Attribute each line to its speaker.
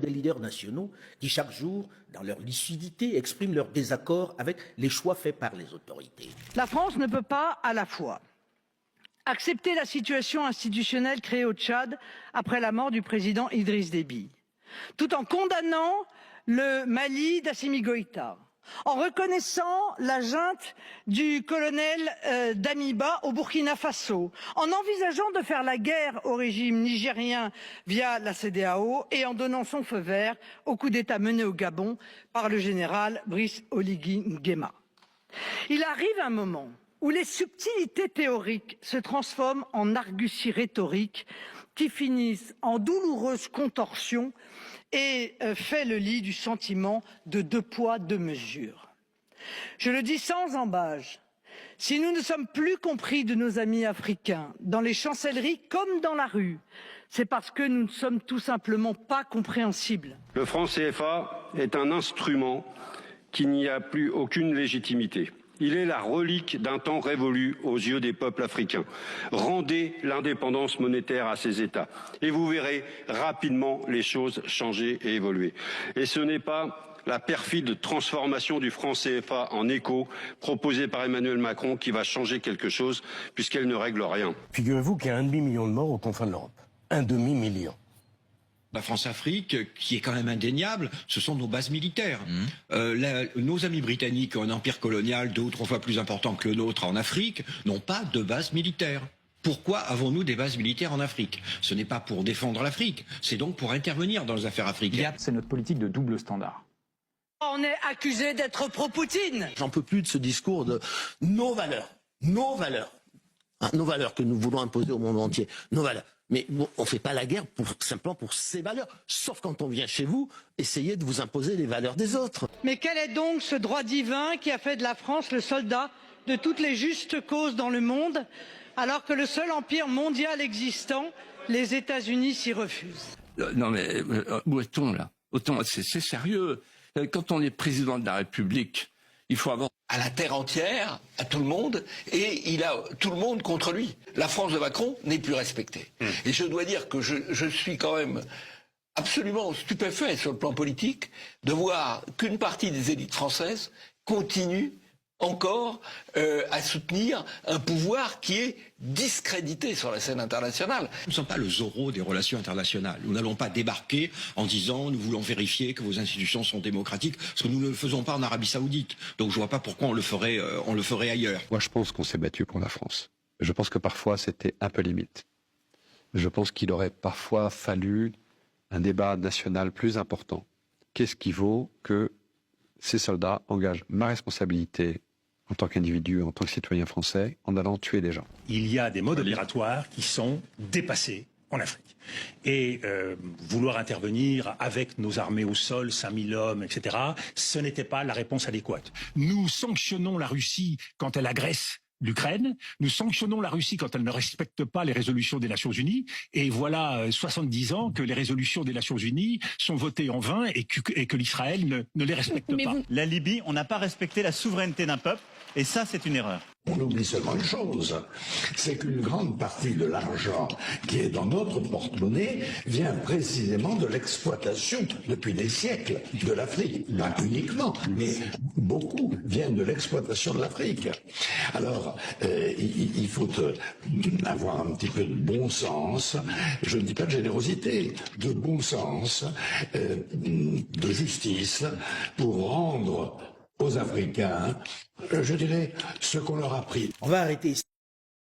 Speaker 1: des leaders nationaux qui, chaque jour, dans leur lucidité, expriment leur désaccord avec les choix faits par les autorités.
Speaker 2: La France ne peut pas à la fois accepter la situation institutionnelle créée au Tchad après la mort du président Idriss Déby, tout en condamnant le Mali d'Assimi Goïta, en reconnaissant la junte du colonel Damiba au Burkina Faso, en envisageant de faire la guerre au régime nigérien via la CEDEAO et en donnant son feu vert au coup d'État mené au Gabon par le général Brice Oligui Nguema. Il arrive un moment où les subtilités théoriques se transforment en arguties rhétoriques qui finissent en douloureuses contorsions et fait le lit du sentiment de deux poids, deux mesures. Je le dis sans ambages, si nous ne sommes plus compris de nos amis africains, dans les chancelleries comme dans la rue, c'est parce que nous ne sommes tout simplement pas compréhensibles.
Speaker 3: Le franc CFA est un instrument qui n'y a plus aucune légitimité. Il est la relique d'un temps révolu aux yeux des peuples africains. Rendez l'indépendance monétaire à ces États et vous verrez rapidement les choses changer et évoluer. Et ce n'est pas la perfide transformation du franc CFA en éco proposée par Emmanuel Macron qui va changer quelque chose puisqu'elle ne règle rien.
Speaker 4: Figurez-vous qu'il y a 1,5 million de morts aux confins de l'Europe. 1,5 million.
Speaker 5: La France-Afrique, qui est quand même indéniable, ce sont nos bases militaires. Nos amis britanniques ont un empire colonial 2 ou 3 fois plus important que le nôtre en Afrique, n'ont pas de base militaire. Pourquoi avons-nous des bases militaires en Afrique? Ce n'est pas pour défendre l'Afrique, c'est donc pour intervenir dans les affaires africaines.
Speaker 6: C'est notre politique de double standard.
Speaker 2: On est accusé d'être pro-Poutine.
Speaker 4: J'en peux plus de ce discours de nos valeurs. Nos valeurs. Hein, nos valeurs que nous voulons imposer au monde entier. Nos valeurs. Mais bon, on ne fait pas la guerre simplement pour ces valeurs. Sauf quand on vient chez vous, essayer de vous imposer les valeurs des autres.
Speaker 2: Mais quel est donc ce droit divin qui a fait de la France le soldat de toutes les justes causes dans le monde, alors que le seul empire mondial existant, les États-Unis, s'y refusent?
Speaker 7: Non mais où est-on là? C'est sérieux. Quand on est président de la République, il faut avoir
Speaker 8: à la terre entière, à tout le monde, et il a tout le monde contre lui. La France de Macron n'est plus respectée. Et je dois dire que je suis quand même absolument stupéfait sur le plan politique de voir qu'une partie des élites françaises continue encore à soutenir un pouvoir qui est discrédité sur la scène internationale.
Speaker 5: Nous ne sommes pas le Zorro des relations internationales. Nous n'allons pas débarquer en disant nous voulons vérifier que vos institutions sont démocratiques, parce que nous ne le faisons pas en Arabie Saoudite. Donc je ne vois pas pourquoi on le ferait ailleurs.
Speaker 9: Moi je pense qu'on s'est battu pour la France. Je pense que parfois c'était un peu limite. Je pense qu'il aurait parfois fallu un débat national plus important. Qu'est-ce qui vaut que ces soldats engagent ma responsabilité en tant qu'individu, en tant que citoyen français, en allant tuer des gens?
Speaker 10: Il y a des modes opératoires qui sont dépassés en Afrique. Et vouloir intervenir avec nos armées au sol, 5000 hommes, etc., ce n'était pas la réponse adéquate. Nous sanctionnons la Russie quand elle agresse l'Ukraine, nous sanctionnons la Russie quand elle ne respecte pas les résolutions des Nations Unies, et voilà 70 ans que les résolutions des Nations Unies sont votées en vain et que l'Israël ne les respecte pas.
Speaker 6: La Libye, on n'a pas respecté la souveraineté d'un peuple, et ça c'est une erreur.
Speaker 11: On oublie seulement une chose, c'est qu'une grande partie de l'argent qui est dans notre porte-monnaie vient précisément de l'exploitation depuis des siècles de l'Afrique. Pas uniquement, mais beaucoup viennent de l'exploitation de l'Afrique. Alors, il faut avoir un petit peu de bon sens, je ne dis pas de générosité, de bon sens, de justice, pour rendre aux Africains, je dirais, ce qu'on leur a pris.
Speaker 1: On va arrêter ici.